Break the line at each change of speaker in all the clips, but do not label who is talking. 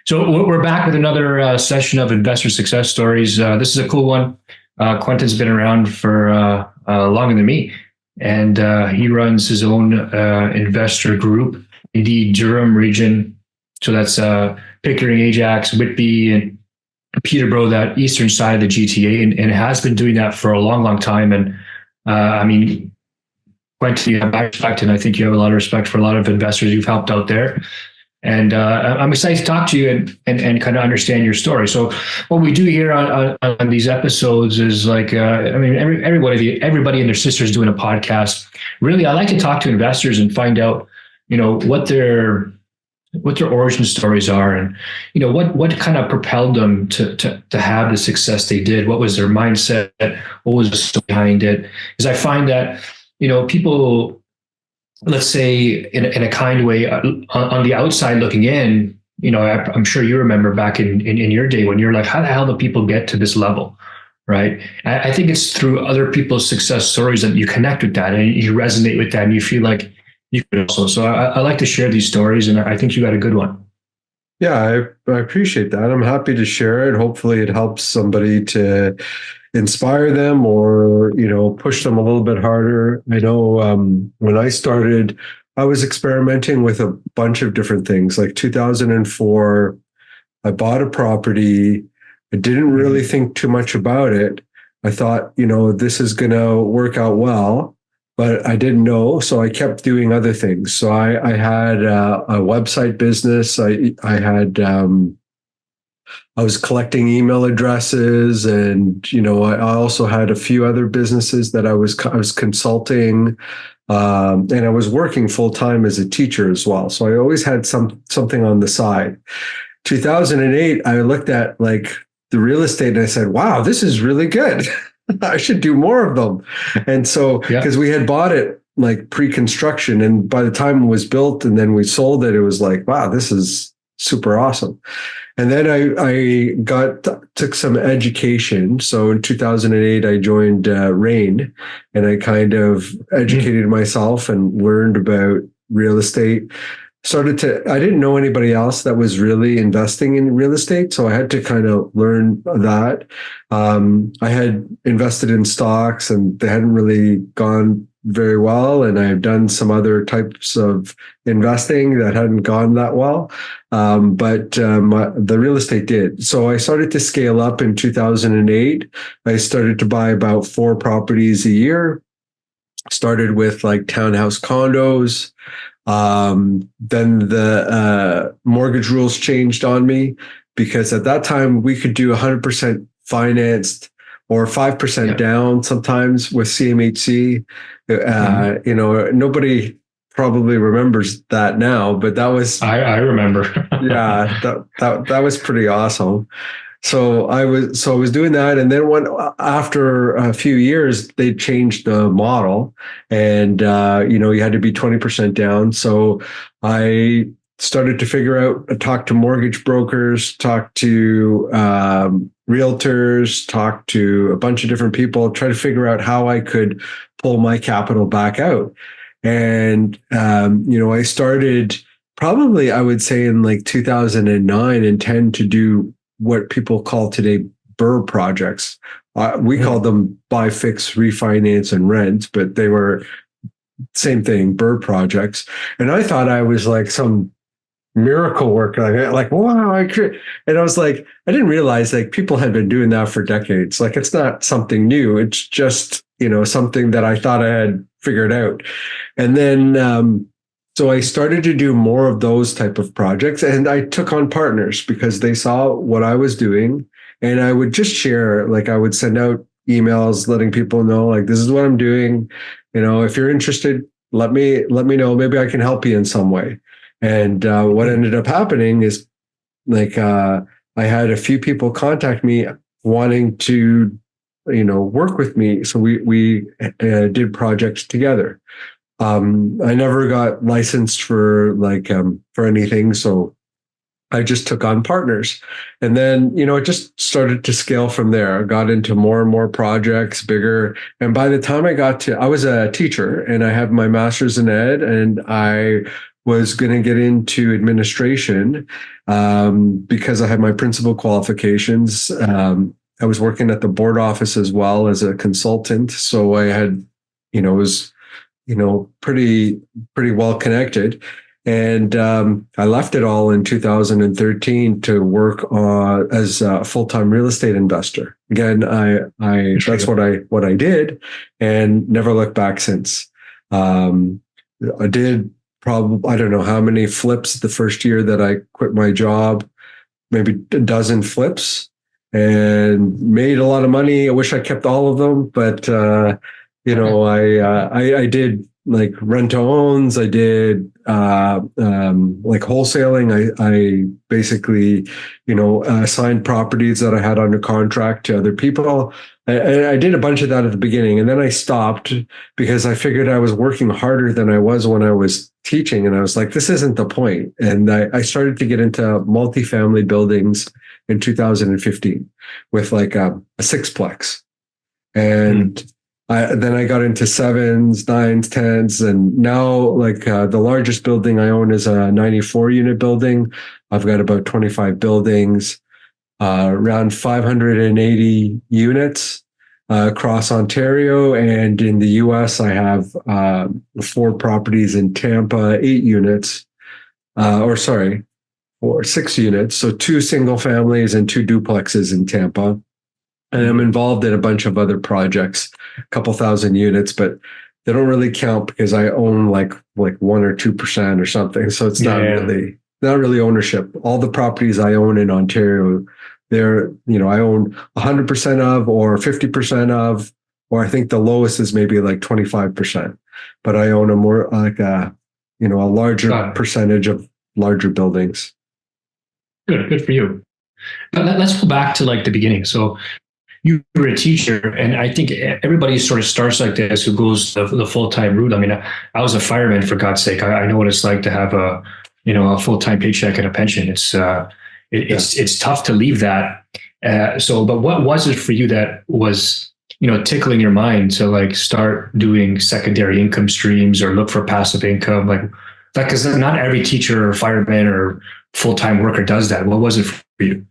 So we're back with another session of investor success stories. This is a cool one. Quentin's been around for longer than me, and he runs his own investor group in the Durham region. So that's Pickering, Ajax, Whitby, and Peterborough, that eastern side of the GTA, and has been doing that for a long, long time. And I mean, Quentin, you have my respect, and I think you have a lot of respect for a lot of investors you've helped out there. And I'm excited to talk to you and kind of understand your story. So what we do here on these episodes is like, I mean, everybody and their sister's doing a podcast. Really, I like to talk to investors and find out, what their origin stories are, and what kind of propelled them to have the success they did. What was their mindset? What was the story behind it? Because I find that people, let's say in a kind way, on the outside looking in, I'm sure you remember back in your day when you're like, how the hell do people get to this level? Right. I think it's through other people's success stories that you connect with that and you resonate with that and you feel like you could also. So I like to share these stories, and I think you got a good one.
Yeah, I appreciate that. I'm happy to share it. Hopefully it helps somebody to inspire them or, push them a little bit harder. I know when I started, I was experimenting with a bunch of different things. Like 2004, I bought a property. I didn't really think too much about it. I thought, this is going to work out well, but I didn't know. So I kept doing other things. So I had a website business. I was collecting email addresses, and I also had a few other businesses that I was consulting, and I was working full time as a teacher as well. So I always had something on the side. 2008, I looked at like the real estate and I said, "Wow, this is really good. I should do more of them." And so because we had bought it like pre-construction, and by the time it was built and then we sold it, it was like, wow, this is super awesome. And then I took some education. So in 2008, I joined RAIN, and I kind of educated myself and learned about real estate. I didn't know anybody else that was really investing in real estate, so I had to kind of learn that. I had invested in stocks, and they hadn't really gone very well, and I've done some other types of investing that hadn't gone that well, but the real estate did. So I started to scale up in 2008. I started to buy about 4 properties a year. Started with like townhouse condos. Then the mortgage rules changed on me, because at that time we could do 100% financed or 5% down sometimes with CMHC. Nobody probably remembers that now, but that was
I remember.
that was pretty awesome. So I was doing that, and then after a few years, they changed the model, and you had to be 20% down. So I started to figure out, talk to mortgage brokers, talk to realtors, talk to a bunch of different people, try to figure out how I could pull my capital back out. And I started probably, I would say, in like 2009 and 10 to do what people call today BRRRR projects. We called them buy, fix, refinance, and rent, but they were same thing, BRRRR projects. And I thought I was like some miracle worker, like wow, and I was like, I didn't realize like people had been doing that for decades. Like it's not something new. It's just something that I thought I had figured out. And then so I started to do more of those type of projects, and I took on partners because they saw what I was doing, and I would just share, like I would send out emails letting people know, like, this is what I'm doing. If you're interested, let me know. Maybe I can help you in some way. And what ended up happening is like I had a few people contact me wanting to work with me. So we did projects together. I never got licensed for anything. So I just took on partners, and then, it just started to scale from there. I got into more and more projects, bigger. And by the time I was a teacher, and I had my master's in ed, and I was going to get into administration because I had my principal qualifications. I was working at the board office as well as a consultant, so I had, was, pretty well connected. And I left it all in 2013 to work as a full-time real estate investor. Again, that's what I did, and never looked back since. I did probably, I don't know how many flips the first year that I quit my job, maybe a dozen flips, and made a lot of money. I wish I kept all of them, but I did like rent to owns. I did like wholesaling. I basically, assigned properties that I had under contract to other people. I did a bunch of that at the beginning, and then I stopped because I figured I was working harder than I was when I was teaching, and I was like, this isn't the point. And I started to get into multifamily buildings in 2015 with like a sixplex, and then I got into 7s, 9s, 10s, and now like the largest building I own is a 94 unit building. I've got about 25 buildings, around 580 units across Ontario, and in the US, I have 4 properties in Tampa, 8 units, or 6 units. So 2 single families and 2 duplexes in Tampa. And I'm involved in a bunch of other projects, a couple thousand units, but they don't really count because I own like 1 or 2% or something. So it's not really ownership. All the properties I own in Ontario, they're, I own 100% of, or 50% of, or I think the lowest is maybe like 25%. But I own a more like a larger percentage of larger buildings.
Good for you. Now, let's go back to like the beginning. So you were a teacher, and I think everybody sort of starts like this who goes the full-time route. I mean, I was a fireman, for God's sake. I know what it's like to have a full-time paycheck and a pension. It's tough to leave that. But what was it for you that was, tickling your mind to like start doing secondary income streams or look for passive income? Like, because not every teacher or fireman or full-time worker does that. What was it for you?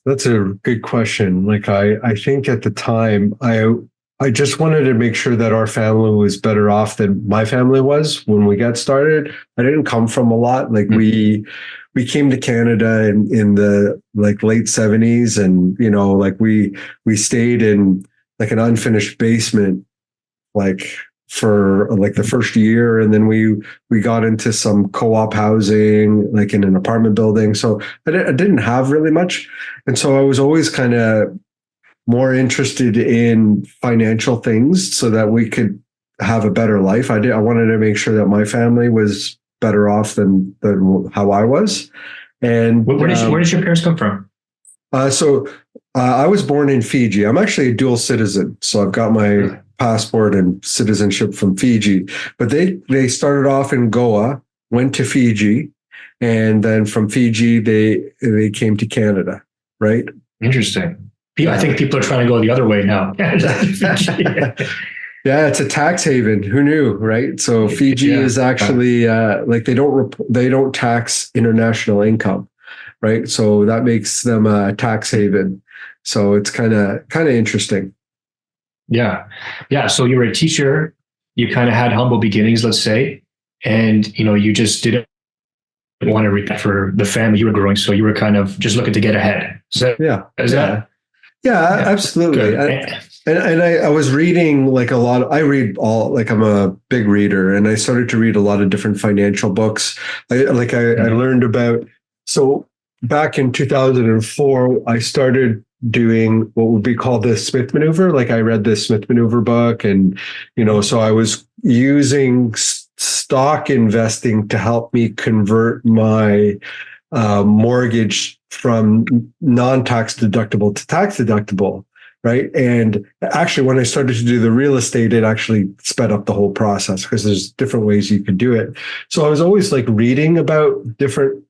That's a good question. Like, I think at the time, I just wanted to make sure that our family was better off than my family was when we got started. I didn't come from a lot. Like we came to Canada in the like late 70s, and like we stayed in like an unfinished basement, like for like the first year, and then we got into some co-op housing, like in an apartment building. So I didn't have really much, and so I was always kind of more interested in financial things so that we could have a better life. I wanted to make sure that my family was better off than how I was. And
where did your parents come from?
I was born in Fiji. I'm actually a dual citizen, so I've got my passport and citizenship from Fiji. But they started off in Goa, went to Fiji, and then from Fiji they came to Canada. Right?
Interesting. I think people are trying to go the other way now.
Yeah, it's a tax haven. Who knew, right? So Fiji is actually like they don't tax international income, right? So that makes them a tax haven. So it's kind of interesting.
Yeah. So you were a teacher. You kind of had humble beginnings, let's say, and you just didn't want to reap for the family you were growing. So you were kind of just looking to get ahead.
Yeah, absolutely. And I was reading like a lot. I'm a big reader, and I started to read a lot of different financial books. I learned about, so back in 2004, I started doing what would be called the Smith maneuver. Like I read the Smith maneuver book, and, so I was using stock investing to help me convert my mortgage from non-tax deductible to tax deductible, right? And actually, when I started to do the real estate, it actually sped up the whole process because there's different ways you could do it. So I was always like reading about different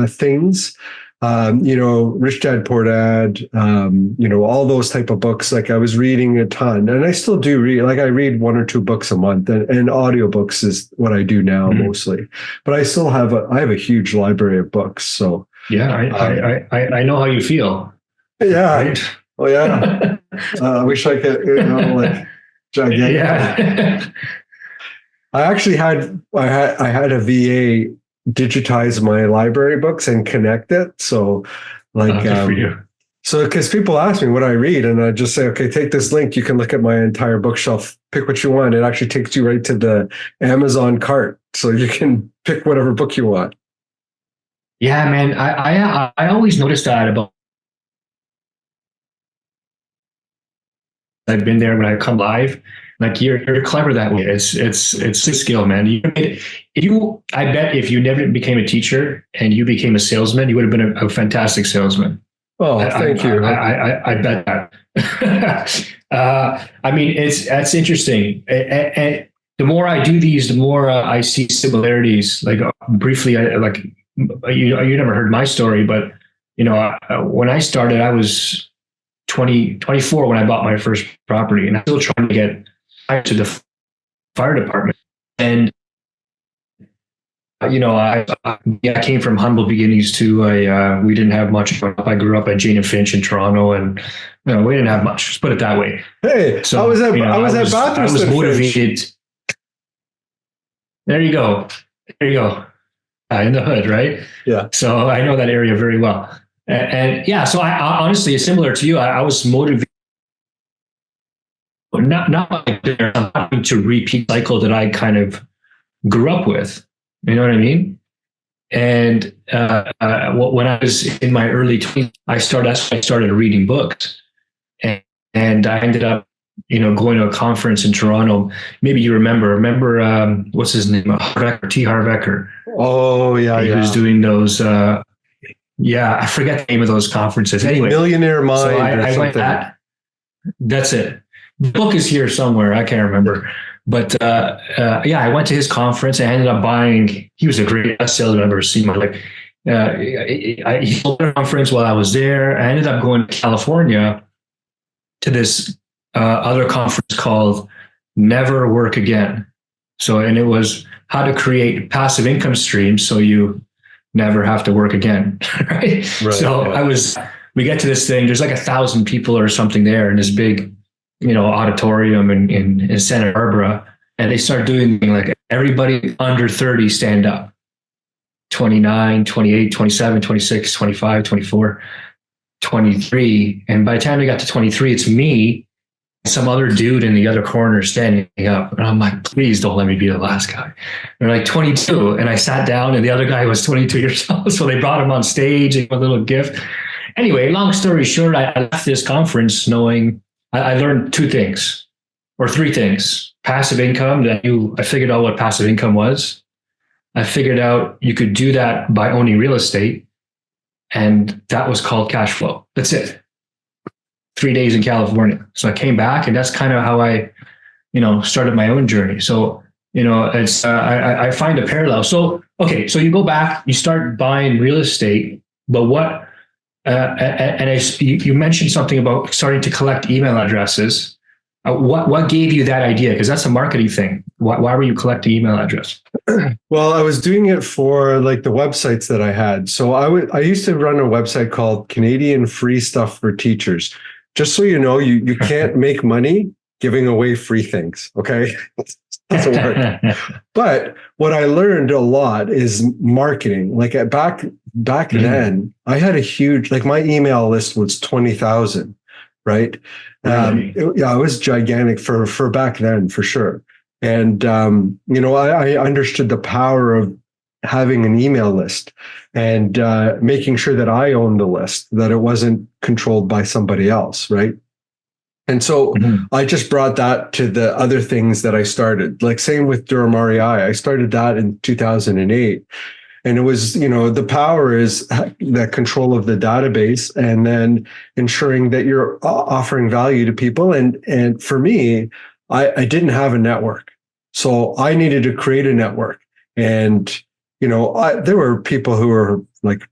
things. Rich Dad Poor Dad, all those type of books. Like I was reading a ton, and I still do read. Like I read 1 or 2 books a month, and audiobooks is what I do now mostly. But I still have I have a huge library of books. So
yeah, I know how you feel.
yeah.
Right?
Oh yeah. I wish I could, like gigantic.
Yeah.
I actually I had a VA digitize my library books and connect it. So like,
Good for you.
so because people ask me what I read, and I just say, okay, take this link. You can look at my entire bookshelf, pick what you want. It actually takes you right to the Amazon cart. So you can pick whatever book you want.
Yeah, man. I always noticed that about. I've been there when I come live. Like you're clever that way. It's a skill, man. I bet if you never became a teacher and you became a salesman, you would have been a fantastic salesman.
Oh, thank you.
I bet that. I mean, that's interesting. And the more I do these, the more I see similarities. Like briefly, you never heard my story, but when I started, I was 24 when I bought my first property, and I'm still trying to get hired to the fire department. And I came from humble beginnings too. We didn't have much. I grew up at Jane and Finch in Toronto, and we didn't have much. Let's put it that way.
Hey, so I was at Bathurst.
I was motivated. Finch. There you go. In the hood, right?
Yeah.
So I know that area very well. And yeah, so I honestly, similar to you, I was motivated, not like to repeat cycle that I kind of grew up with. You know what I mean? And when I was in my early 20s, I started reading books, and I ended up, going to a conference in Toronto. Maybe you remember what's his name? T. Harv Eker.
Oh yeah,
he was doing those. I forget the name of those conferences. Anyway,
Millionaire Mind.
So I went that. That's it. The book is here somewhere. I can't remember. But I went to his conference. I ended up buying. He was a great salesman I've ever seen. He held a conference while I was there. I ended up going to California to this other conference called Never Work Again. And it was how to create passive income streams so you never have to work again. Right. We get to this thing. There's like 1,000 people or something there in this big, auditorium in Santa Barbara. And they start doing like everybody under 30 stand up, 29, 28, 27, 26, 25, 24, 23. And by the time we got to 23, it's me, some other dude in the other corner standing up. And I'm like, please don't let me be the last guy. They're like 22. And I sat down and the other guy was 22 years old. So they brought him on stage and a little gift. Anyway, long story short, I left this conference knowing I learned 2 things or 3 things. Passive income, I figured out what passive income was. I figured out you could do that by owning real estate. And that was called cash flow. That's it. 3 days in California. So I came back, and that's kind of how I, started my own journey. So, it's, I find a parallel. So, okay. So you go back, you start buying real estate, but what, you mentioned something about starting to collect email addresses. What gave you that idea? Because that's a marketing thing. Why were you collecting email address?
Well, I was doing it for like the websites that I had. So I used to run a website called Canadian Free Stuff for Teachers. Just so you know, you can't make money giving away free things. Okay. Doesn't work. But what I learned a lot is marketing. Like back then, I had a huge, like my email list was 20,000, right?
Really?
It was gigantic for back then, for sure. And, I understood the power of having an email list and making sure that I owned the list, that it wasn't controlled by somebody else, right? And so I just brought that to the other things that I started. Like same with Durham REI. I started that in 2008. And it was, the power is the control of the database and then ensuring that you're offering value to people. And for me, I didn't have a network. So I needed to create a network. And, there were people who were like,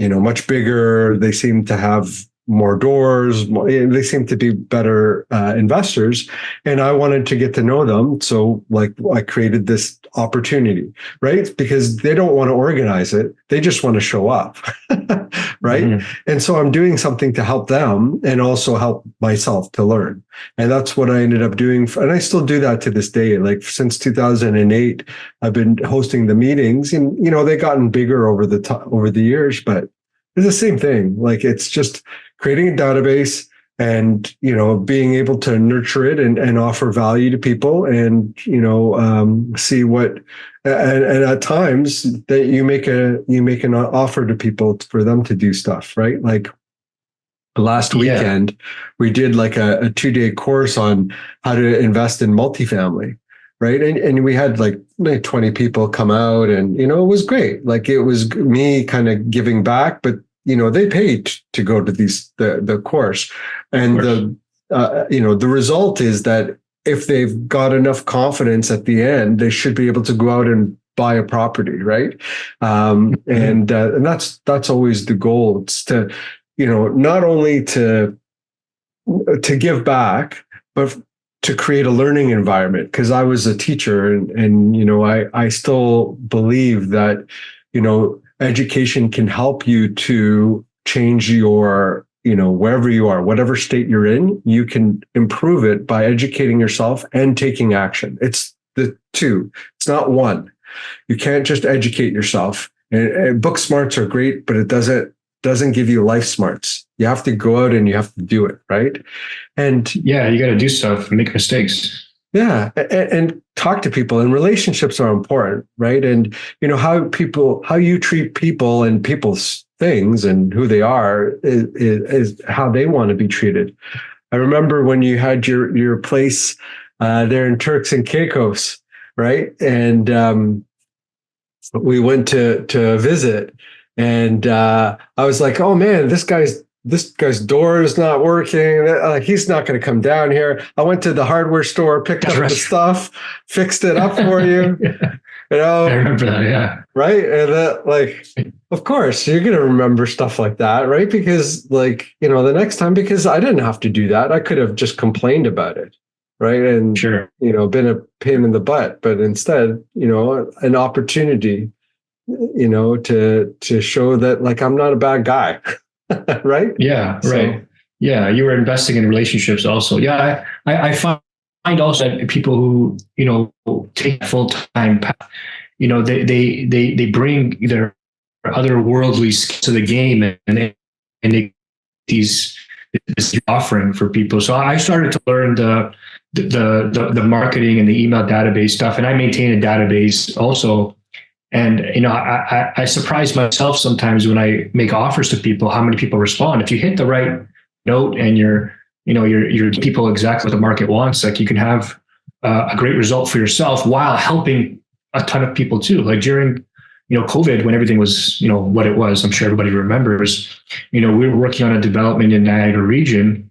much bigger. They seem to have more doors. They seem to be better investors, and I wanted to get to know them. So, like, I created this opportunity, right? Because they don't want to organize it; they just want to show up, right? Mm-hmm. And so, I'm doing something to help them and also help myself to learn, and that's what I ended up doing. And I still do that to this day. Like since 2008, I've been hosting the meetings, and they've gotten bigger over the years, but it's the same thing. Like it's just creating a database and, being able to nurture it and offer value to people and, see what, and at times that you make an offer to people for them to do stuff, right? Like last weekend, we did like a 2-day course on how to invest in multifamily. Right. And we had like 20 people come out and, it was great. Like it was me kind of giving back, but, they paid to go to the course. And the result is that if they've got enough confidence at the end, they should be able to go out and buy a property. Right. And that's always the goal. It's to, not only to give back, but to create a learning environment. Because I was a teacher and I still believe that, education can help you to change your, wherever you are, whatever state you're in, you can improve it by educating yourself and taking action. It's the two. It's not one. You can't just educate yourself. And book smarts are great, but it doesn't give you life smarts. You have to go out and you have to do it, right? And
you got to do stuff and make mistakes.
Yeah, and talk to people, and relationships are important, right? And how you treat people and people's things and who they are is how they want to be treated. I remember when you had your place there in Turks and Caicos, right? And we went to visit, and I was like, oh man, this guy's door is not working. He's not going to come down here. I went to the hardware store, picked up the stuff, fixed it up for you. I
remember that. Yeah.
Right. And of course you're going to remember stuff like that. Right. Because the next time, because I didn't have to do that. I could have just complained about it. Right. And,
sure.
Been a pain in the butt, but instead, an opportunity, to show that I'm not a bad guy. Right?
Yeah, right. Yeah, you were investing in relationships also. Yeah, I find also that people who, take a full-time path, they bring their otherworldly skills to the game and they this offering for people. So I started to learn the marketing and the email database stuff, and I maintain a database also. And, I surprise myself sometimes when I make offers to people, how many people respond. If you hit the right note and you're people exactly what the market wants, like you can have a great result for yourself while helping a ton of people too. Like during, COVID, when everything was, what it was, I'm sure everybody remembers, we were working on a development in Niagara region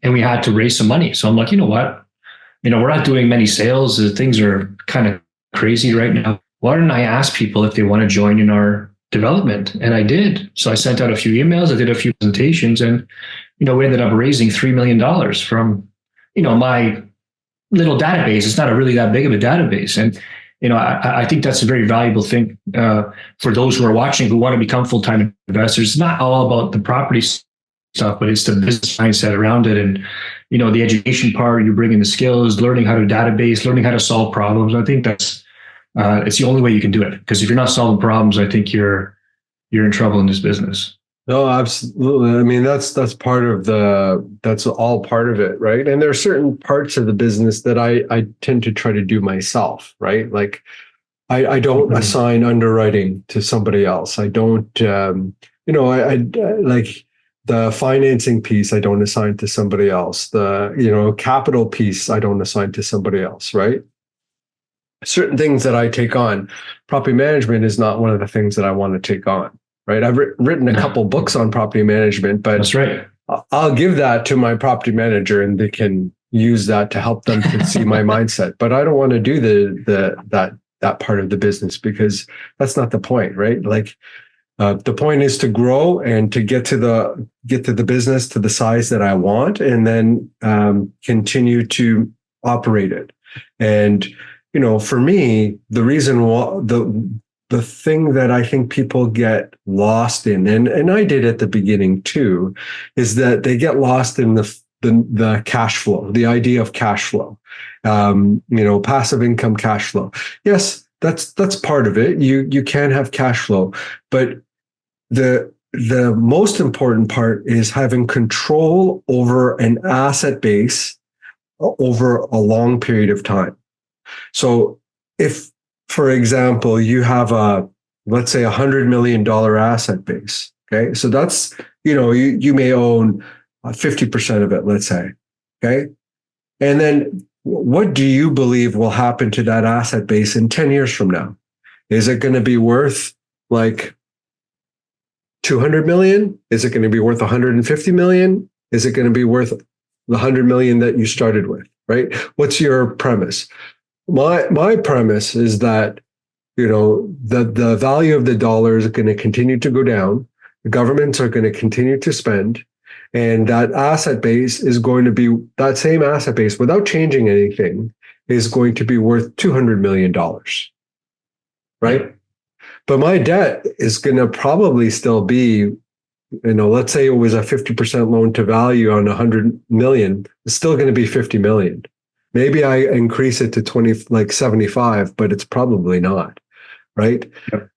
and we had to raise some money. So I'm like, you know what, we're not doing many sales. Things are kind of crazy right now. Why don't I ask people if they want to join in our development? And I did. So I sent out a few emails, I did a few presentations, and, we ended up raising $3 million from, my little database. It's not really that big of a database. And, I think that's a very valuable thing for those who are watching, who want to become full-time investors. It's not all about the property stuff, but it's the business mindset around it. And, the education part, you bring in the skills, learning how to database, learning how to solve problems. I think it's the only way you can do it, because if you're not solving problems, I think you're in trouble in this business.
No, absolutely. I mean, that's all part of it, right? And there are certain parts of the business that I tend to try to do myself, right? Like I don't assign underwriting to somebody else. I don't, I like the financing piece, I don't assign to somebody else. The, capital piece, I don't assign to somebody else, right? Certain things that I take on. Property management is not one of the things that I want to take on, right? I've written a couple books on property management, but
that's right.
I'll give that to my property manager and they can use that to help them to see my mindset. But I don't want to do that part of the business, because that's not the point, right? Like The point is to grow and to get to the business to the size that I want, and then continue to operate it. And for me, the reason why the thing that I think people get lost in, and I did at the beginning too, is that they get lost in the cash flow, the idea of cash flow, passive income cash flow. Yes, that's part of it. You can have cash flow, but the most important part is having control over an asset base over a long period of time. So if, for example, you have let's say $100 million asset base, okay? So that's, you may own 50% of it, let's say, okay? And then what do you believe will happen to that asset base in 10 years from now? Is it going to be worth like 200 million? Is it going to be worth 150 million? Is it going to be worth the 100 million that you started with, right? What's your premise? My premise is that, the value of the dollar is going to continue to go down. The governments are going to continue to spend. And that asset base is going to be, that same asset base, without changing anything, is going to be worth $200 million, right? But my debt is going to probably still be, let's say it was a 50% loan to value on 100 million, it's still going to be 50 million. Maybe I increase it to 75, but it's probably not, right? Yep.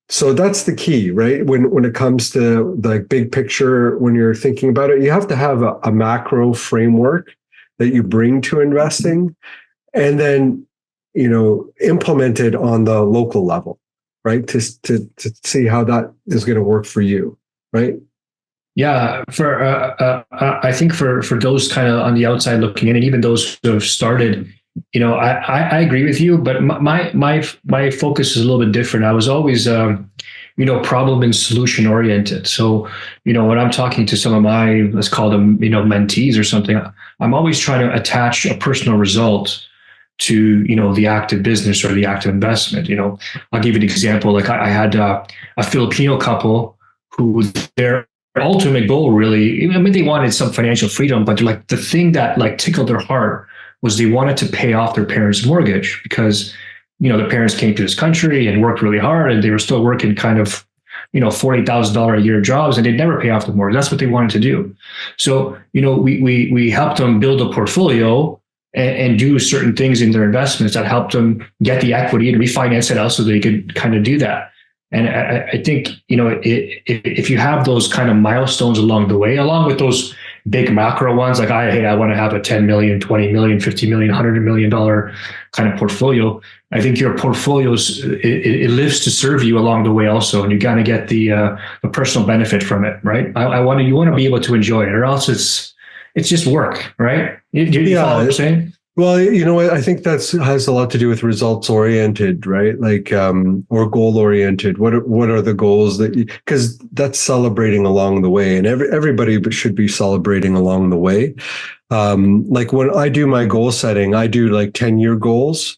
So that's the key, right? When it comes to the big picture, when you're thinking about it, you have to have a macro framework that you bring to investing, and then, implement it on the local level, right? To see how that is going to work for you, right?
Yeah, I think for those kind of on the outside looking in, and even those who have started, I agree with you, but my focus is a little bit different. I was always, problem and solution oriented. So, when I'm talking to some of my, let's call them, mentees or something, I'm always trying to attach a personal result to, the active business or the active investment. I'll give you an example. Like I had a Filipino couple who their ultimate goal really, they wanted some financial freedom, but they're like, the thing that like tickled their heart was they wanted to pay off their parents' mortgage because, their parents came to this country and worked really hard, and they were still working kind of, $40,000 a year jobs, and they'd never pay off the mortgage. That's what they wanted to do. So, we helped them build a portfolio and do certain things in their investments that helped them get the equity and refinance it out so they could kind of do that. And I think, if you have those kind of milestones along the way, along with those big macro ones, like I want to have a 10 million, 20 million, 50 million, $100 million kind of portfolio. I think your portfolios, it lives to serve you along the way also. And you got to get the personal benefit from it, right? You want to be able to enjoy it, or else it's just work, right? You follow what I'm saying?
Well, I think that has a lot to do with results oriented, right? Like, or goal oriented. What are the goals because that's celebrating along the way, and everybody should be celebrating along the way. Like when I do my goal setting, I do like 10-year goals,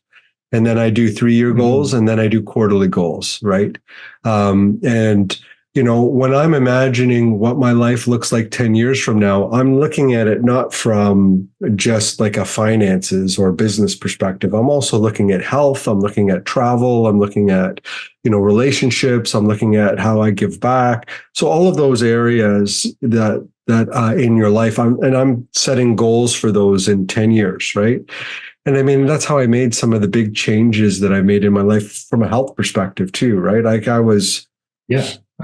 and then I do 3-year goals, and then I do quarterly goals, right? And when I'm imagining what my life looks like 10 years from now, I'm looking at it not from just like a finances or business perspective. I'm also looking at health. I'm looking at travel. I'm looking at, relationships. I'm looking at how I give back. So all of those areas that in your life, I'm setting goals for those in 10 years, right? And I mean, that's how I made some of the big changes that I made in my life from a health perspective too, right? Like I was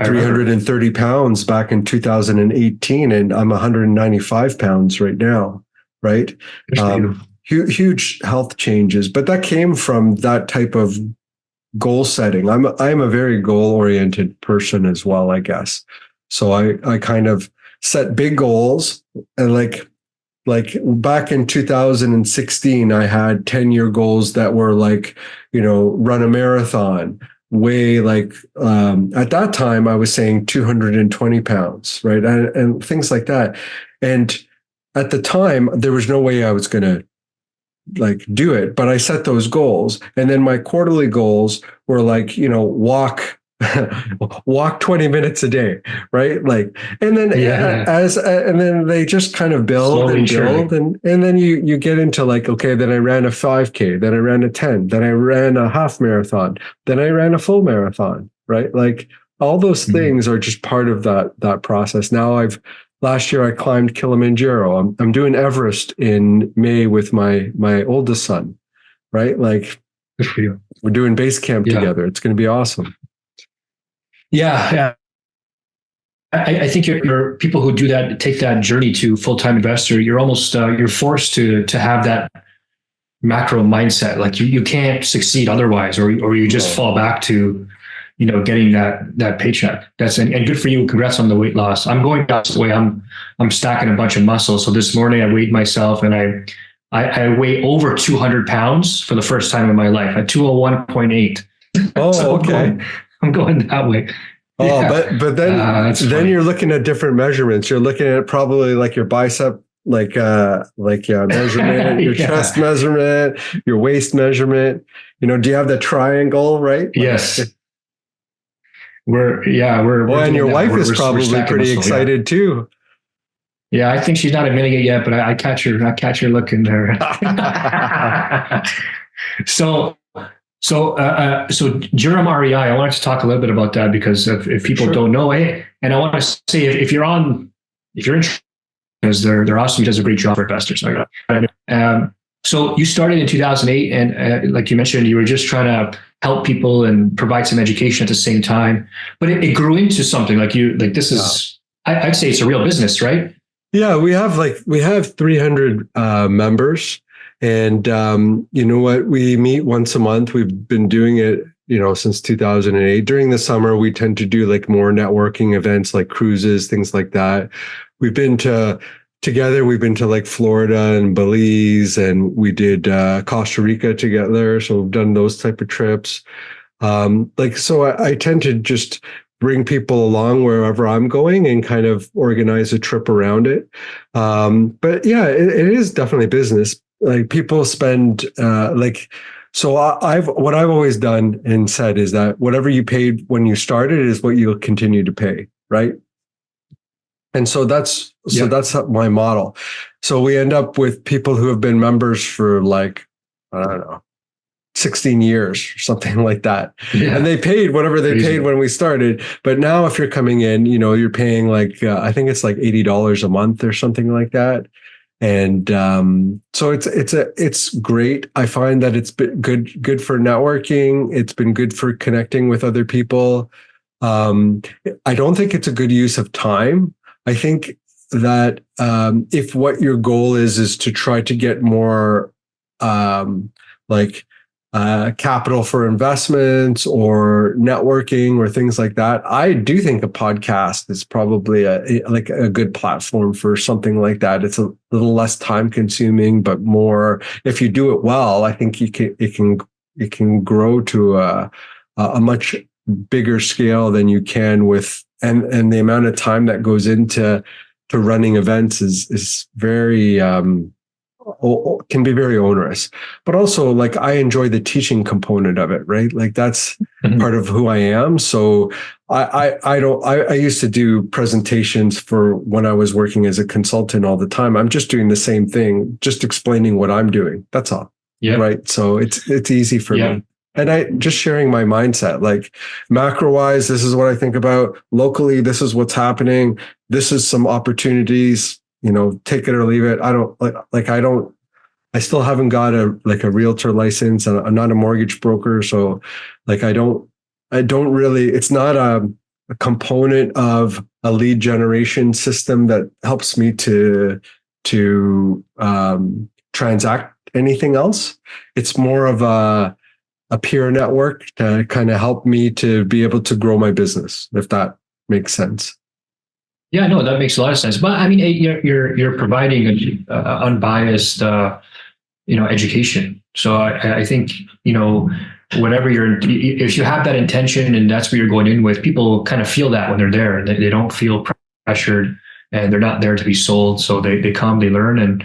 330 pounds back in 2018, and I'm 195 pounds right now, right? Huge health changes, but that came from that type of goal setting. I'm a very goal-oriented person as well, I guess. So I kind of set big goals, and like back in 2016, I had 10-year goals that were like, run a marathon. Way like at that time I was saying 220 pounds, right? And things like that. And at the time there was no way I was going to like do it, but I set those goals. And then my quarterly goals were like, walk walk 20 minutes a day, right? Like, and then
Yeah.
and then they just kind of build
Slowly,
and
surely.
build. And then you get into like, okay, then I ran a 5K, then I ran a 10, then I ran a half marathon, then I ran a full marathon, right? Like all those
Mhm.
things are just part of that process. Now last year I climbed Kilimanjaro. I'm doing Everest in May with my oldest son, right? Like
Good for you.
we're doing base camp
Yeah.
together. It's going to be awesome.
Yeah. Yeah. I think you're people who do that, take that journey to full-time investor. You're almost you're forced to have that macro mindset. Like you can't succeed otherwise, or you just
No.
fall back to, getting that paycheck. And good for you. Congrats on the weight loss. I'm going that way. I'm stacking a bunch of muscle. So this morning I weighed myself and I weigh over 200 pounds for the first time in my life at 201.8.
Oh,
So
okay.
I'm going that way.
Oh,
Yeah.
but
That's
then
funny.
you're looking at different measurements. You're looking at probably like your bicep, measurement, your
Yeah.
chest measurement, your waist measurement. Do you have the triangle, right? Like,
Yes. We're
and
doing
your
that.
wife is
We're
probably
stacking
pretty
muscle. Yeah.
excited too.
Yeah. I think she's not admitting it yet, but I catch her. I catch her looking there. so, so Durham REI, I wanted to talk a little bit about that because if people
Sure.
don't know, hey, and I want to say if you're interested, because they're awesome. He does a great job for investors. So you started in 2008, and like you mentioned, you were just trying to help people and provide some education at the same time. But it grew into something like this
Yeah.
is. I'd say it's a real business, right?
Yeah, we have 300 members, and you know what? We meet once a month. We've been doing it, since 2008. During the summer, we tend to do like more networking events, like cruises, things like that. We've been to together. We've been to like Florida and Belize, and we did Costa Rica together. So we've done those type of trips. So I tend to just bring people along wherever I'm going and kind of organize a trip around it. But yeah, it is definitely business. Like people spend so what I've always done and said is that whatever you paid when you started is what you'll continue to pay, right? And
Yeah.
that's my model. So we end up with people who have been members for like, I don't know, 16 years or something like that.
Yeah.
And they paid whatever they
Crazy.
paid when we started. But now if you're coming in, you're paying like, I think it's like $80 a month or something like that. And so it's great. I find that it's been good for networking. It's been good for connecting with other people. I don't think it's a good use of time. I think that if what your goal is to try to get more like capital for investments or networking or things like that, I do think a podcast is probably a good platform for something like that. It's a little less time consuming, but more, if you do it well, I think it can grow to a much bigger scale than you can with, and the amount of time that goes into running events is very can be very onerous. But also, like, I enjoy the teaching component of it, right? Like that's part of who I am. So I used to do presentations for when I was working as a consultant all the time. I'm just doing the same thing, just explaining what I'm doing. That's all.
Yeah.
Right. So it's easy for me. And I just sharing my mindset, like macro wise, this is what I think about. Locally, this is what's happening. This is some opportunities, take it or leave it. I still haven't got a realtor license, and I'm not a mortgage broker. So like, I don't really, it's not a component of a lead generation system that helps me to transact anything else. It's more of a peer network to kind of help me to be able to grow my business, if that makes sense.
Yeah, no, that makes a lot of sense. But I mean, you're providing an unbiased, education. So I think whatever if you have that intention and that's what you're going in with, people kind of feel that when they're there. They don't feel pressured, and they're not there to be sold. So they come, they learn, and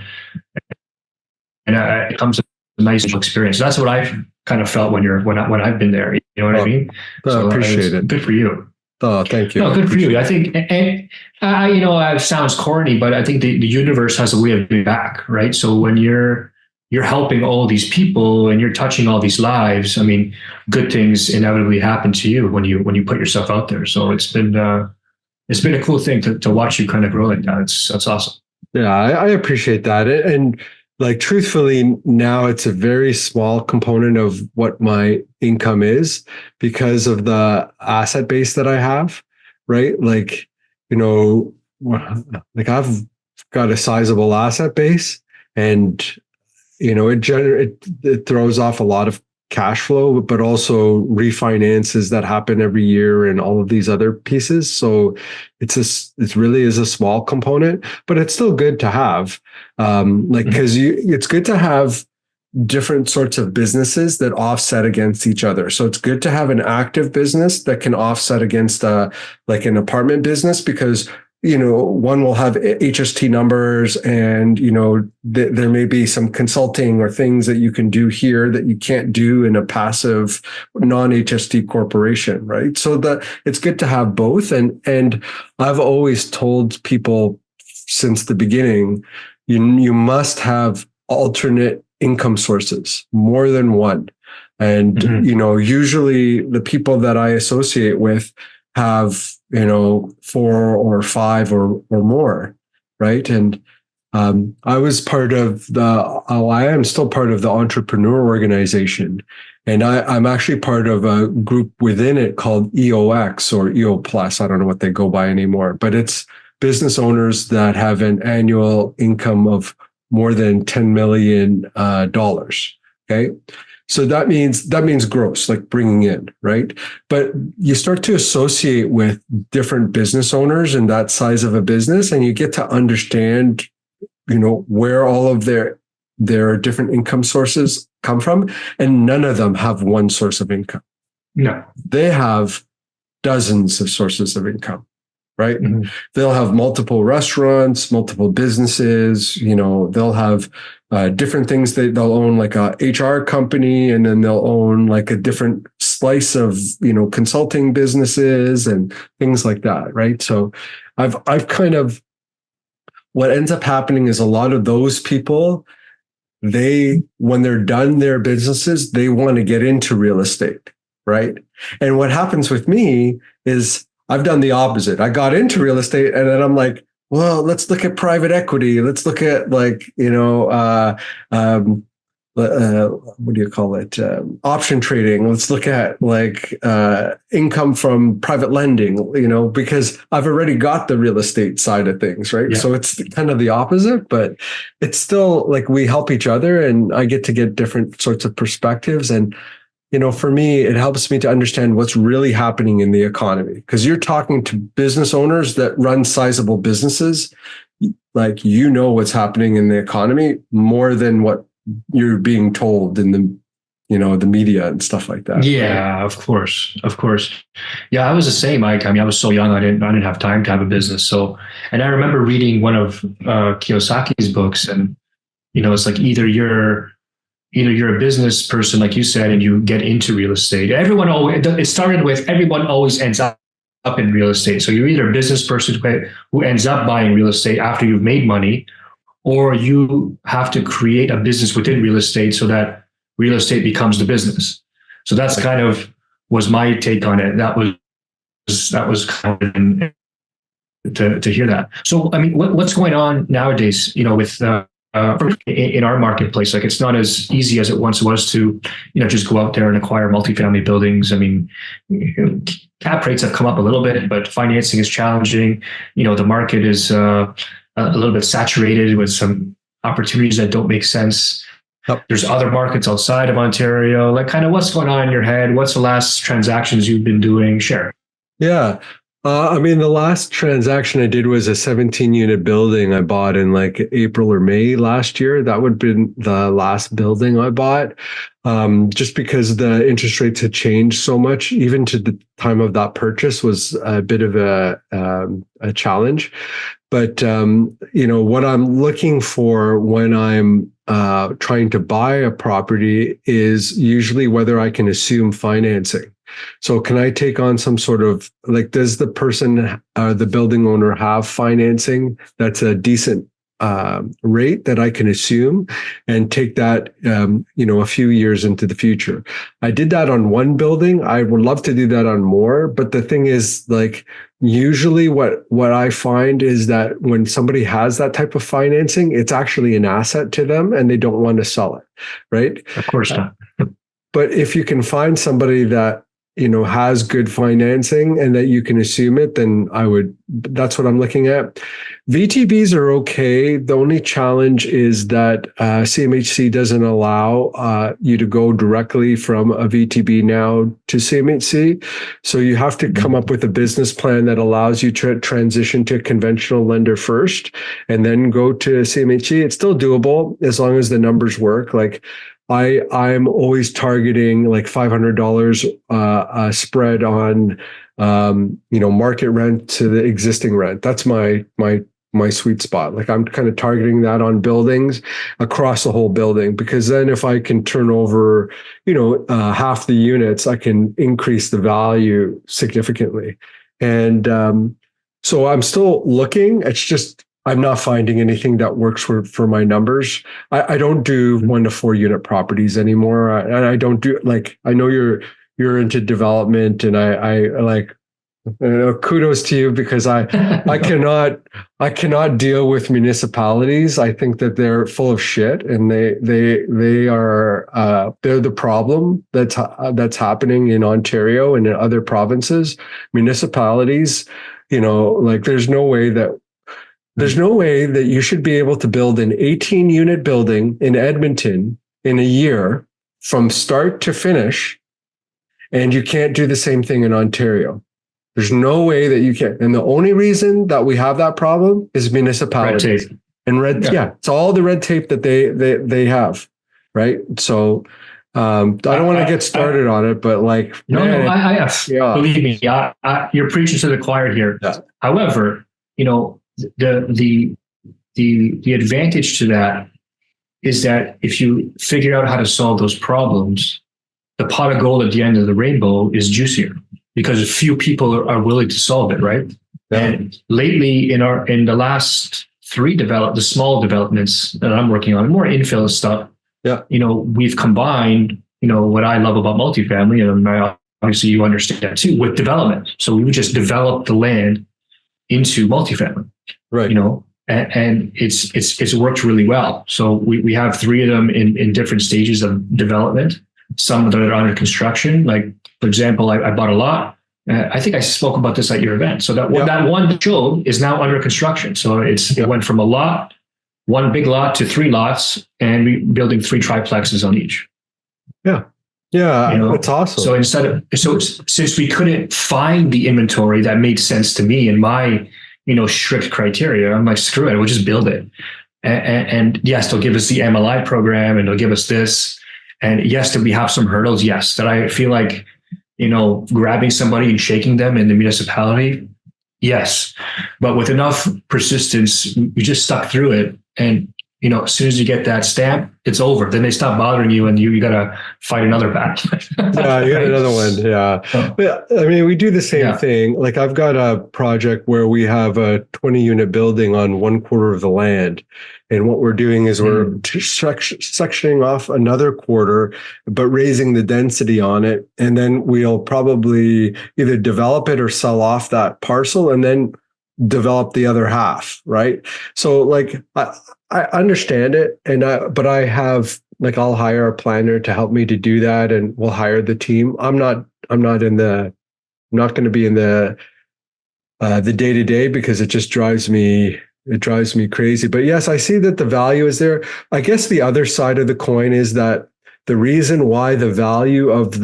it becomes a nice experience. That's what I've kind of felt when I've been there. You know what I mean?
I
So
appreciate
it's
it.
good for you.
Oh, thank you.
No, good for you. I think, and it sounds corny, but I think the universe has a way of giving back, right? So when you're helping all these people and you're touching all these lives, I mean, good things inevitably happen to you when you put yourself out there. So it's been a cool thing to watch you kind of grow like that. That's awesome.
Yeah, I appreciate that. And like, truthfully, now it's a very small component of what my income is because of the asset base that I have, right? Like, like I've got a sizable asset base, and it throws off a lot of cash flow, but also refinances that happen every year and all of these other pieces. So it really is a small component, but it's still good to have. Because it's good to have different sorts of businesses that offset against each other. So it's good to have an active business that can offset against like an apartment business, because one will have HST numbers, and there may be some consulting or things that you can do here that you can't do in a passive non-HST corporation, right? So it's good to have both. And I've always told people since the beginning, you must have alternate income sources, more than one. And usually the people that I associate with have 4 or 5 or more, right? And I was part of I am still part of the entrepreneur organization, and I'm actually part of a group within it called EOX or EO Plus. I don't know what they go by anymore, but it's business owners that have an annual income of more than $10 million. Okay. So that means gross, like bringing in, right? But you start to associate with different business owners in that size of a business, and you get to understand, where all of their different income sources come from, and none of them have one source of income.
No,
they have dozens of sources of income, right?
Mm-hmm.
They'll have multiple restaurants, multiple businesses, they'll have different things. They'll own like a HR company, and then they'll own like a different slice of, consulting businesses and things like that, right? So I've kind of, what ends up happening is a lot of those people, when they're done their businesses, they want to get into real estate, right? And what happens with me is I've done the opposite. I got into real estate, and then I'm like, well, let's look at private equity. Let's look at like, what do you call it? Option trading. Let's look at like income from private lending, because I've already got the real estate side of things, right?
Yeah.
So it's kind of the opposite, but it's still like we help each other, and I get to get different sorts of perspectives. And for me, it helps me to understand what's really happening in the economy, because you're talking to business owners that run sizable businesses. Like, what's happening in the economy more than what you're being told in the media and stuff like that.
Yeah,
right?
of course. Yeah, I was the same, Mike. I mean, I was so young, I didn't have time to have a business. So, and I remember reading one of Kiyosaki's books, and it's like either you're a business person, like you said, and you get into real estate. It started with everyone always ends up in real estate. So you're either a business person who ends up buying real estate after you've made money, or you have to create a business within real estate so that real estate becomes the business. So that's kind of was my take on it. That was kind of to hear that. So, I mean, what's going on nowadays, with in our marketplace? Like, it's not as easy as it once was to, just go out there and acquire multifamily buildings. I mean, cap rates have come up a little bit, but financing is challenging. The market is a little bit saturated with some opportunities that don't make sense.
Yep.
There's other markets outside of Ontario. Like, kind of what's going on in your head? What's the last transactions you've been doing? Share.
Yeah. I mean, the last transaction I did was a 17-unit building I bought in like April or May last year. That would have been the last building I bought, just because the interest rates had changed so much. Even to the time of that purchase was a bit of a challenge. But what I'm looking for when I'm trying to buy a property is usually whether I can assume financing. So can I take on some sort of, like, does the person, the building owner, have financing that's a decent rate that I can assume and take that, a few years into the future? I did that on one building. I would love to do that on more. But the thing is, like, usually what I find is that when somebody has that type of financing, it's actually an asset to them and they don't want to sell it. Right.
Of course not.
But if you can find somebody that, has good financing and that you can assume it, then that's what I'm looking at. VTBs are okay. The only challenge is that CMHC doesn't allow you to go directly from a VTB now to CMHC. So you have to come up with a business plan that allows you to transition to a conventional lender first and then go to CMHC. It's still doable as long as the numbers work. Like, I'm always targeting like $500 spread on market rent to the existing rent. That's my sweet spot. Like, I'm kind of targeting that on buildings across the whole building, because then if I can turn over half the units, I can increase the value significantly. And so I'm still looking. It's just I'm not finding anything that works for my numbers. I don't do 1 to 4 unit properties anymore. And I don't do, like, I know you're into development, and I like, kudos to you, because I cannot deal with municipalities. I think that they're full of shit, and they are they're the problem that's happening in Ontario and in other provinces. Municipalities, like, there's no way that you should be able to build an 18-unit building in Edmonton in a year from start to finish, and you can't do the same thing in Ontario. There's no way that you can. And the only reason that we have that problem is municipalities.
Red tape.
And it's all the red tape that they have, right? So I don't want to get started on it, but like,
believe me, you're preaching to the choir here.
Yeah.
However, the advantage to that is that if you figure out how to solve those problems, the pot of gold at the end of the rainbow is juicier, because a few people are willing to solve it, right? Yeah. And lately, in the last 3 the small developments that I'm working on, more infill stuff.
Yeah.
We've combined, what I love about multifamily, and obviously you understand that too, with development. So we would just develop the land into multifamily. Right. And it's worked really well. So we have 3 of them in different stages of development. Some that are under construction. Like, for example, I bought a lot. I think I spoke about this at your event. So that one showed is now under construction. So it went from one big lot to 3 lots, and we building 3 triplexes on each.
Yeah. Yeah. That's awesome.
So since we couldn't find the inventory that made sense to me and my strict criteria, I'm like, screw it, we'll just build it. And yes, they'll give us the MLI program, and they'll give us this. And yes, do we have some hurdles? Yes, that I feel like, grabbing somebody and shaking them in the municipality. Yes. But with enough persistence, you just stuck through it. And, as soon as you get that stamp, it's over. Then they stop bothering you, and you got to fight another battle.
Yeah, you got another one. Yeah. But, I mean, we do the same thing. Like, I've got a project where we have a 20-unit building on 1/4 of the land. And what we're doing is we're sectioning off another 1/4, but raising the density on it. And then we'll probably either develop it or sell off that parcel and then develop the other half. Right. So, like, I understand it. But I have, like, I'll hire a planner to help me to do that, and we'll hire the team. I'm not going to be in the day-to-day, because it just drives me crazy. But yes, I see that the value is there. I guess the other side of the coin is that the reason why the value of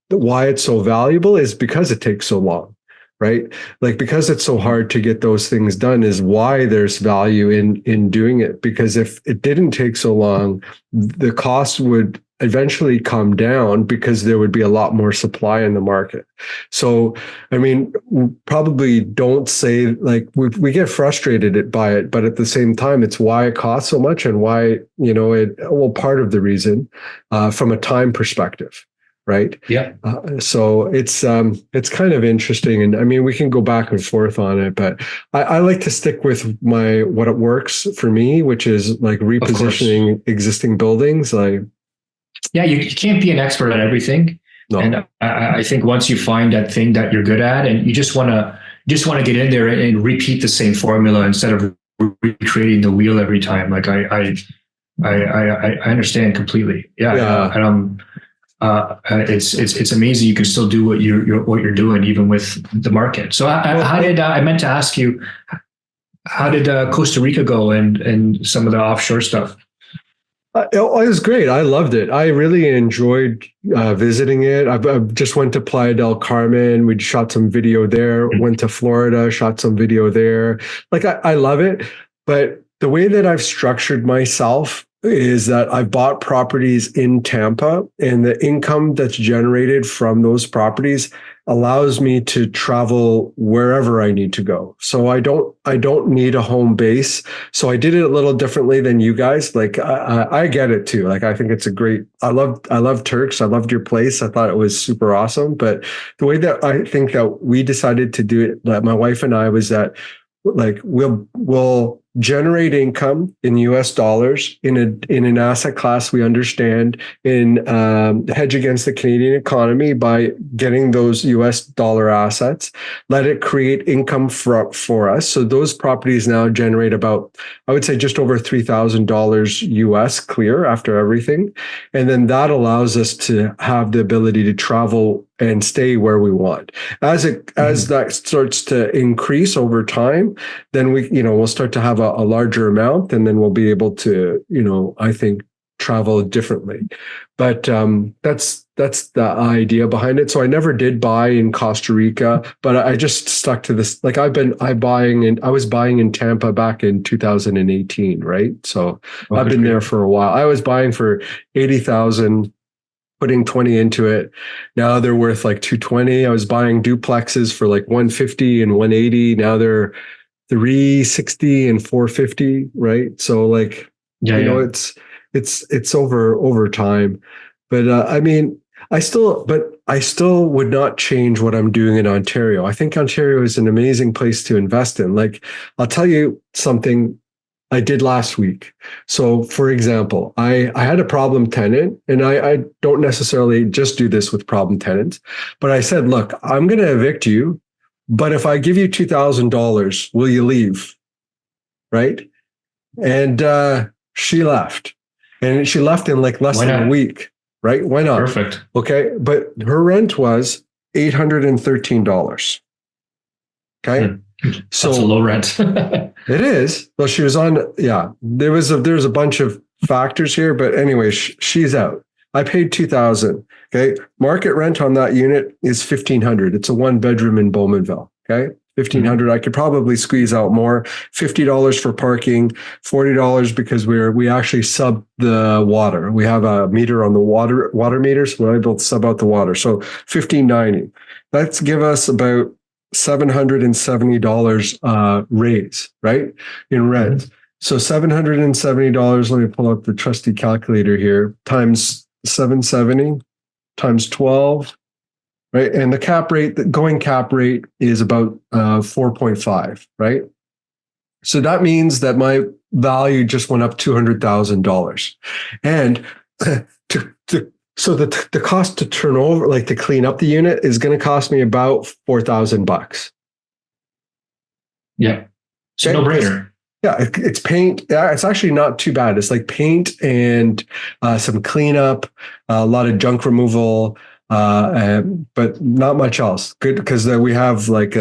why it's so valuable is because it takes so long, right? Like, because it's so hard to get those things done is why there's value in doing it. Because if it didn't take so long, the cost would eventually come down because there would be a lot more supply in the market. So, I mean, we probably don't say like we get frustrated by it, but at the same time, it's why it costs so much and why, part of the reason from a time perspective. Right.
Yeah.
So it's kind of interesting, and I mean we can go back and forth on it, but I like to stick with what it works for me, which is like repositioning existing buildings. Like,
yeah, you can't be an expert at everything,
no.
And I think once you find that thing that you're good at, and you just want to get in there and repeat the same formula instead of recreating the wheel every time. Like I understand completely. Yeah. It's amazing you can still do what you're doing even with the market. So I meant to ask you, how did Costa Rica go and some of the offshore stuff?
It was great. I loved it. I really enjoyed visiting it. I just went to Playa del Carmen. We shot some video there. Went to Florida, shot some video there. Like I love it, but the way that I've structured myself is that I've bought properties in Tampa, and the income that's generated from those properties allows me to travel wherever I need to go. So I don't need a home base. So I did it a little differently than you guys. Like I get it too. Like I think it's a great. I love Turks. I loved your place. I thought it was super awesome. But the way that I think that we decided to do it, like my wife and I, was that like we'll generate income in US dollars in an asset class we understand, in hedge against the Canadian economy by getting those US dollar assets, let it create income for us. So those properties now generate about, I would say, just over $3,000 US clear after everything. And then that allows us to have the ability to travel and stay where we want. As that starts to increase over time, then we'll start to have a larger amount, and then we'll be able to, I think, travel differently. But that's the idea behind it. So I never did buy in Costa Rica, but I just stuck to this. Like I was buying in Tampa back in 2018, right? So I've been there for a while. I was buying for 80,000. Putting 20 into it. Now they're worth like 220. I was buying duplexes for like 150 and 180. Now they're 360 and 450, right? So like, it's over time. But I mean, I still would not change what I'm doing in Ontario. I think Ontario is an amazing place to invest in. Like, I'll tell you something I did last week. So for example, I had a problem tenant, and I don't necessarily just do this with problem tenants, but I said, look, I'm going to evict you, but if I give you $2,000, will you leave? Right. And she left, and she left in like less than a week. Right. Why not?
Perfect.
Okay. But her rent was $813. Okay. So
that's a low rent.
It is. Well, she was on. Yeah, there was a bunch of factors here, but anyway, she's out. I paid $2,000. Okay, market rent on that unit is $1,500. It's a 1-bedroom in Bowmanville. Okay, $1,500. I could probably squeeze out more. $50 for parking, $40 because we actually sub the water. We have a meter on the water meter, so we're able to sub out the water. So $1,590. Let's give us about $770 raise, right, in rent. Mm-hmm. So $770, let me pull up the trusty calculator here, times 770 times 12, right? And the going cap rate is about 4.5, right? So that means that my value just went up $200,000. And so the cost to turn over, like to clean up the unit, is going to cost me about $4,000.
Yeah, so no brainer.
Yeah, it's paint. Yeah, it's actually not too bad. It's like paint and some cleanup, a lot of junk removal, but not much else. Good, because we have like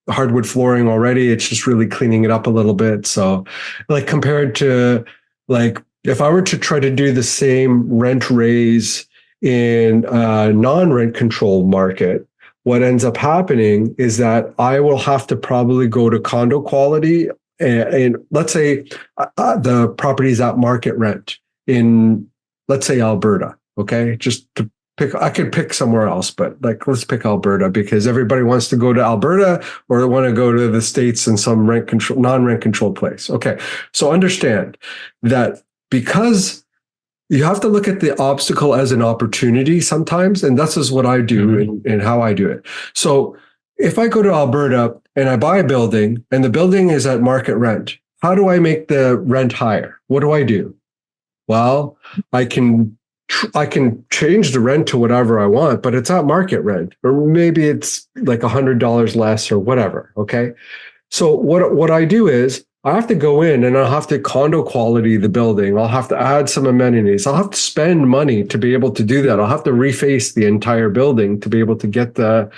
hardwood flooring already. It's just really cleaning it up a little bit. So, like compared to like, if I were to try to do the same rent raise in a non-rent controlled market, what ends up happening is that I will have to probably go to condo quality, and let's say the property is at market rent in let's say Alberta, okay? Just to pick, I could pick somewhere else, but like, let's pick Alberta because everybody wants to go to Alberta or they want to go to the States in some non-rent controlled place. Okay. So understand that because you have to look at the obstacle as an opportunity sometimes. And that's just what I do and how I do it. So if I go to Alberta and I buy a building and the building is at market rent, how do I make the rent higher? What do I do? Well, I can change the rent to whatever I want, but it's at market rent, or maybe it's like $100 less or whatever. Okay. So what I do is I have to go in and I'll have to condo quality the building. I'll have to add some amenities. I'll have to spend money to be able to do that. I'll have to reface the entire building to be able to get the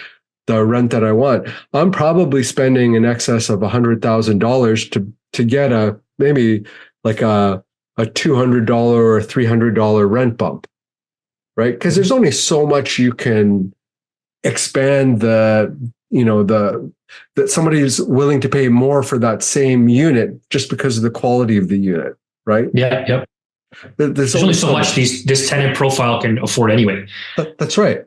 rent that I want. I'm probably spending in excess of $100,000 to get maybe like a $200 or $300 rent bump, right? Because there's only so much you can expand that somebody is willing to pay more for that same unit just because of the quality of the unit, right?
Yeah, yep.
There's
only so much this tenant profile can afford anyway.
That's right.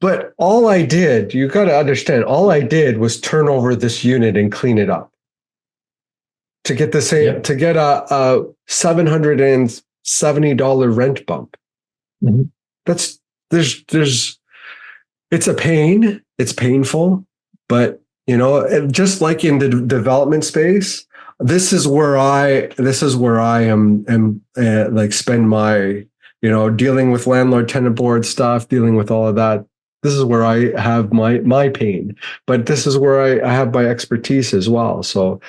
But all I did, you got to understand, all I did was turn over this unit and clean it up to get the same, to get a $770 rent bump. Mm-hmm. It's a pain. It's painful, but just like in the development space, this is where I am like spend my, dealing with landlord tenant board stuff, dealing with all of that. This is where I have my pain, but this is where I have my expertise as well. So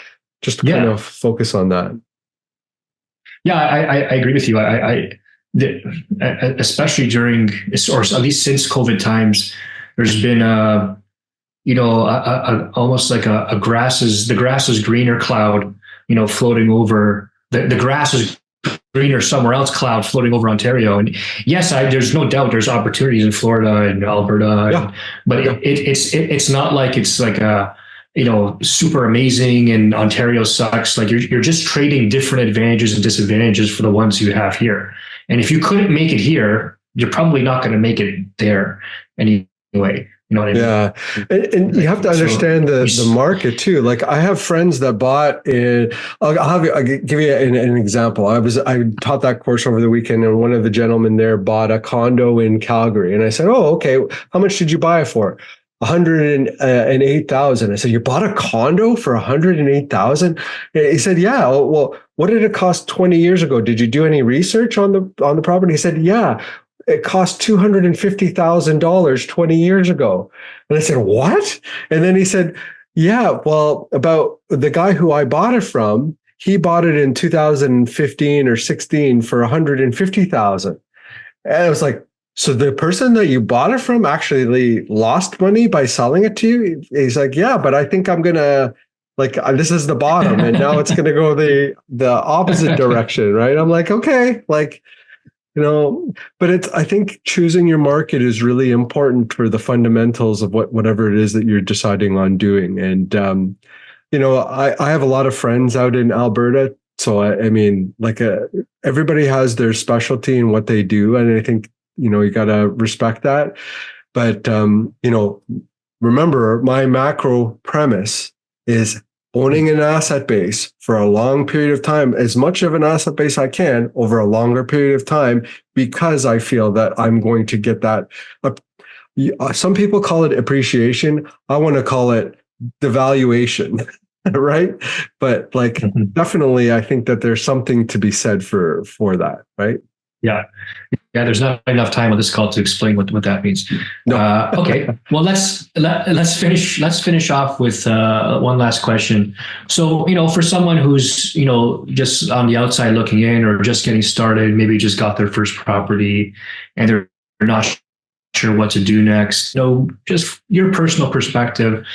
just to kind of focus on that.
Yeah, I agree with you. Especially during, or at least since COVID times, there's been almost like the grass is greener cloud, floating over the grass is greener somewhere else cloud floating over Ontario. And yes, there's no doubt there's opportunities in Florida and Alberta, but it's not like it's like a, super amazing and Ontario sucks. Like you're just trading different advantages and disadvantages for the ones you have here. And if you couldn't make it here, you're probably not going to make it there anyway. You know what I mean? Yeah.
And you have to understand the market too. Like I have friends that bought in, I'll give you an example. I taught that course over the weekend and one of the gentlemen there bought a condo in Calgary. And I said, oh, okay. How much did you buy it for? $108,000. I said, you bought a condo for $108,000? He said, yeah. Well, what did it cost 20 years ago? Did you do any research on the property? He said, yeah. It cost $250,000 20 years ago. And I said, what? And then he said, yeah, well, about the guy who I bought it from, he bought it in 2015 or 16 for $150,000. And I was like, so the person that you bought it from actually lost money by selling it to you? He's like, yeah, but I think I'm going to, this is the bottom and now it's going to go the opposite direction, right? I'm like, okay, but I think choosing your market is really important for the fundamentals of whatever it is that you're deciding on doing. And, I have a lot of friends out in Alberta. So, everybody has their specialty in what they do. And I think, you got to respect that. But, remember, my macro premise is owning an asset base for a long period of time, as much of an asset base I can over a longer period of time, because I feel that I'm going to get that. Some people call it appreciation. I want to call it devaluation, right? But definitely, I think that there's something to be said for that, right?
Yeah. There's not enough time on this call to explain what that means. No. Okay. Well, let's finish off with one last question. So, for someone who's, just on the outside looking in or just getting started, maybe just got their first property and they're not sure what to do next. Just your personal perspective,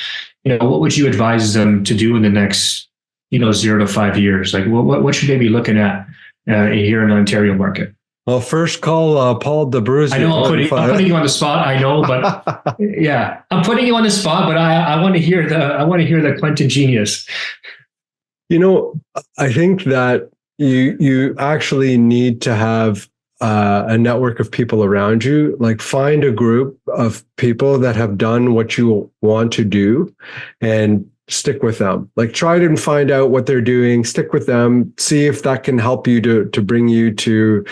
what would you advise them to do in the next, 0 to 5 years? Like what should they be looking at here in the Ontario market?
Well, first call Paul D'Souza.
I know I'm putting you on the spot. I know, but yeah, I'm putting you on the spot. But I want to hear the Quentin genius.
I think that you actually need to have a network of people around you. Like find a group of people that have done what you want to do and stick with them. Like try to find out what they're doing, stick with them, see if that can help you to bring you to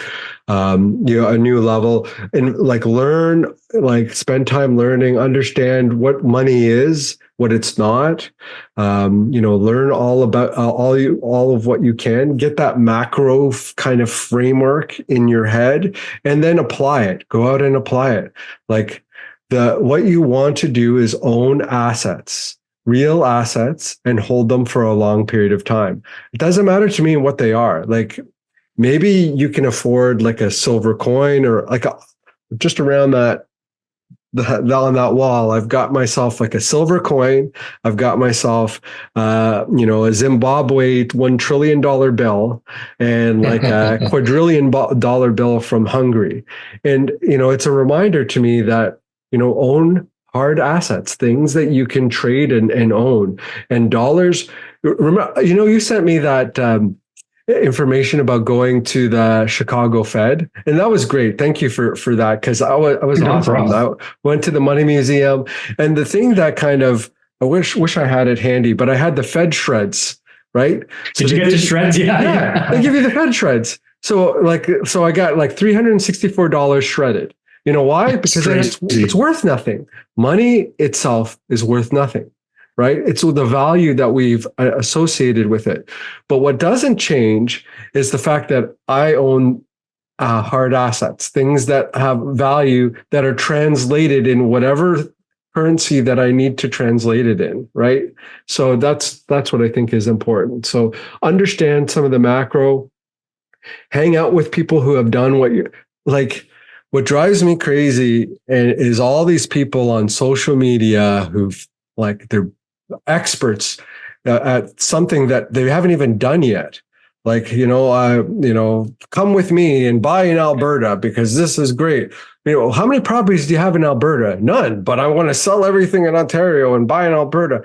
a new level, and like learn, like spend time learning, understand what money is, what it's not. Learn all about all of what you can, get that macro kind of framework in your head, and then apply it. Go out and apply it. Like what you want to do is own assets, real assets, and hold them for a long period of time. It doesn't matter to me what they are. Like maybe you can afford like a silver coin or like just around that on that wall, I've got myself like a silver coin. I've got myself, a Zimbabwe $1 trillion bill and like a quadrillion dollar bill from Hungary. And, it's a reminder to me that, own hard assets, things that you can trade and own. And dollars, remember, you sent me that information about going to the Chicago Fed, and that was great. Thank you for that, because I was awesome. I went to the Money Museum, and the thing that kind of I wish I had it handy, but I had the Fed shreds, right? So
Did you get the shreds?
Yeah, they give you the Fed shreds. So I got like $364 shredded. You know why? Because it's worth nothing. Money itself is worth nothing. Right? It's the value that we've associated with it. But what doesn't change is the fact that I own hard assets, things that have value that are translated in whatever currency that I need to translate it in, right? So that's what I think is important. So understand some of the macro, hang out with people who have done what drives me crazy is all these people on social media who've they're experts at something that they haven't even done yet. Come with me and buy in Alberta because this is great. How many properties do you have in Alberta? None, but I want to sell everything in Ontario and buy in Alberta.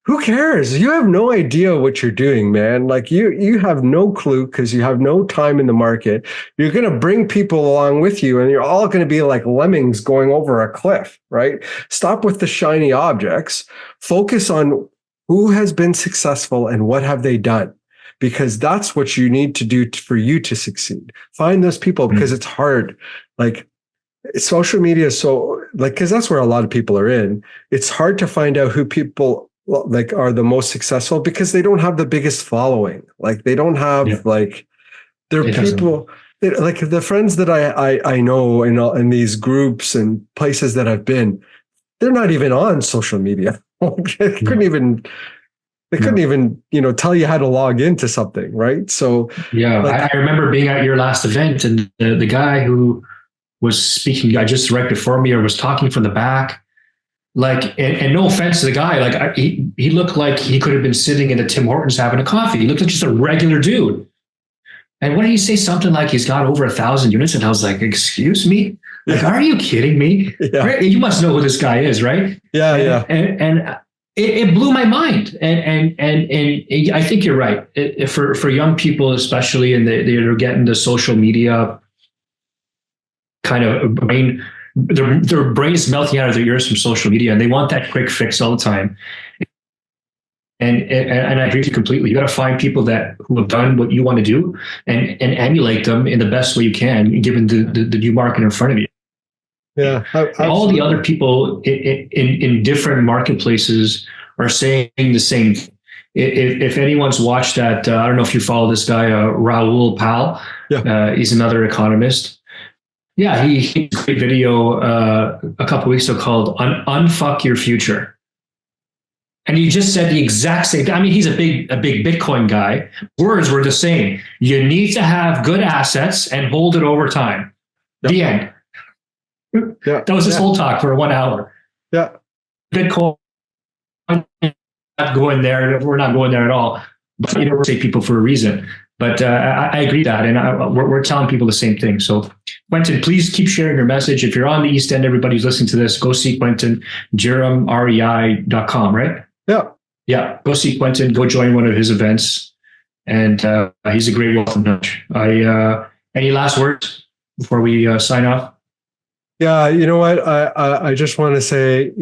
Who cares? You have no idea what you're doing, man. Like you have no clue because you have no time in the market. You're going to bring people along with you and you're all going to be like lemmings going over a cliff, right? Stop with the shiny objects. Focus on who has been successful and what have they done, because that's what you need to do for you to succeed. Find those people because it's hard. Like social media is because that's where a lot of people are in. It's hard to find out who people are the most successful because they don't have the biggest following. Like they don't have they're people like the friends that I know in these groups and places that I've been, they're not even on social media. They couldn't even tell you how to log into something, right? So
I remember being at your last event and the guy who was speaking just right before me or was talking from the back. And no offense to the guy, he looked like he could have been sitting in a Tim Hortons having a coffee. He looked like just a regular dude. And what did he say? Something like he's got over 1,000 units. And I was like, excuse me? Are you kidding me? Yeah. Right? You must know who this guy is, right?
Yeah.
And it blew my mind. And I think you're right. For young people, especially, and they're getting the social media kind of brain. Their brains melting out of their ears from social media, and they want that quick fix all the time. And I agree with you completely. You got to find people who have done what you want to do and emulate them in the best way you can, given the new market in front of you.
Yeah,
all the other people in different marketplaces are saying the same thing. If anyone's watched that, I don't know if you follow this guy, Raoul Pal.
Yeah.
He's another economist. Yeah, he did a great video a couple of weeks ago called "Unfuck Your Future," and he just said the exact same thing. I mean, he's a big Bitcoin guy. Words were the same. You need to have good assets and hold it over time. Yep. The end. Yeah. That was his whole talk for 1 hour.
Yeah,
Bitcoin. Not going there. We're not going there at all. But we're say people for a reason. But I agree that, and we're telling people the same thing. So, Quentin, please keep sharing your message. If you're on the East End, everybody who's listening to this, go see Quentin, jeremrei.com, right?
Yeah.
Yeah, go see Quentin, go join one of his events. And he's a great wealth of knowledge. Any last words? before we sign off?
Yeah, you know what? I just want to say,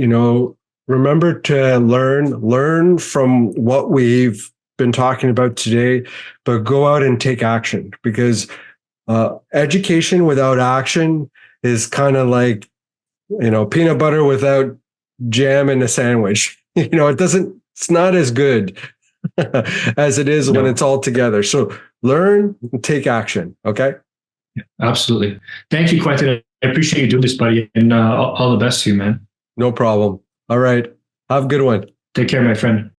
remember to learn from what we've been talking about today, but go out and take action, because education without action is kind of like, peanut butter without jam in a sandwich. It's not as good as it is when
No,
it's all together. So learn and take action. Okay.
absolutely. Thank you, Quentin. I appreciate you doing this, buddy, and all the best to you, man.
No problem. All right. Have a good one.
Take care, my friend.